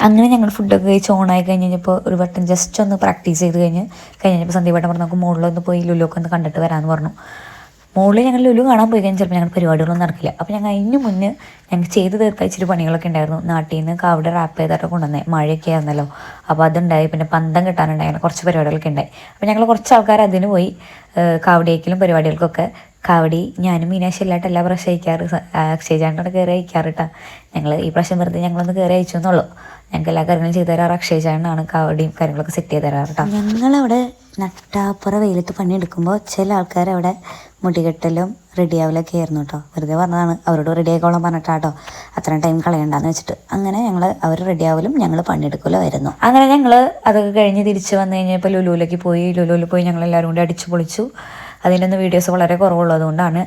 അങ്ങനെ ഞങ്ങൾ ഫുഡൊക്കെ കഴിച്ച് ഓണായി കഴിഞ്ഞപ്പോൾ ഒരു വട്ടം ജസ്റ്റ് ഒന്ന് പ്രാക്ടീസ് ചെയ്ത് കഴിഞ്ഞപ്പോൾ സന്ദീപേട്ടൻ പറഞ്ഞു നമുക്ക് മുകളിലൊന്ന് പോയി ലുലുവൊക്കെ ഒന്ന് കണ്ടിട്ട് വരാമെന്ന് പറഞ്ഞു. മുകളിൽ ഞങ്ങൾ ലുലു കാണാൻ പോയി കഴിഞ്ഞാൽ ചിലപ്പോൾ ഞങ്ങൾ പരിപാടികളൊന്നും നടക്കില്ല. അപ്പോൾ ഞങ്ങൾ അതിന് മുന്നേ ഞങ്ങൾ ചെയ്ത് തീർത്ത ഇച്ചിരി പണികളൊക്കെ ഉണ്ടായിരുന്നു. നാട്ടിൽ നിന്ന് കാവിടെ റാപ്പ് ചെയ്തിട്ട് കൊണ്ടുവന്നേ, മഴയൊക്കെ ആയിരുന്നല്ലോ, അപ്പോൾ അതുണ്ടായി. പിന്നെ പന്തം കിട്ടാനുണ്ടായി, അങ്ങനെ കുറച്ച് പരിപാടികളൊക്കെ ഉണ്ടായി. അപ്പോൾ ഞങ്ങൾ കുറച്ച് ആൾക്കാർ അതിന് പോയി. കാവടിയേക്കലും പരിപാടികൾക്കൊക്കെ കാവടി ഞാനും മീനാക്ഷി എല്ലായിട്ട് എല്ലാ പ്രാവശ്യം അയക്കാറ്, അക്ഷയചാണ്ടോടെ കയറി അയക്കാറ് കേട്ടോ. ഞങ്ങൾ ഈ പ്രാവശ്യം വെറുതെ ഞങ്ങളൊന്ന് കയറി അയച്ചു എന്നുള്ളൂ. ഞങ്ങൾക്ക് എല്ലാ കാര്യങ്ങളും ചെയ്തു തരാറ് അക്ഷയചാണ്ടാണ്, കാവടിയും കാര്യങ്ങളൊക്കെ സെറ്റ് ചെയ്ത് തരാറ് കേട്ടോ. ഞങ്ങളവിടെ നട്ടാപ്പുറ വെയിലത്ത് പണിയെടുക്കുമ്പോൾ ചില ആൾക്കാർ അവിടെ മുടികെട്ടലും റെഡിയാവലൊക്കെ ആയിരുന്നു കേട്ടോ. വെറുതെ പറഞ്ഞതാണ്, അവരോട് റെഡി ആയിക്കോളാൻ പറഞ്ഞിട്ടാട്ടോ, അത്രയും ടൈം കളയണ്ടെന്ന് വെച്ചിട്ട്. അങ്ങനെ ഞങ്ങൾ അവർ റെഡിയാവലും ഞങ്ങൾ പണിയെടുക്കലോ ആയിരുന്നു. അങ്ങനെ ഞങ്ങൾ അതൊക്കെ കഴിഞ്ഞ് തിരിച്ച് വന്നു കഴിഞ്ഞപ്പോൾ ലുലുവിലേക്ക് പോയി. ലുലുവിൽ പോയി ഞങ്ങളെല്ലാവരും കൂടി അടിച്ചു പൊളിച്ചു. അതിൻ്റെ ഒന്നും വീഡിയോസ് വളരെ കുറവുള്ളതുകൊണ്ടാണ്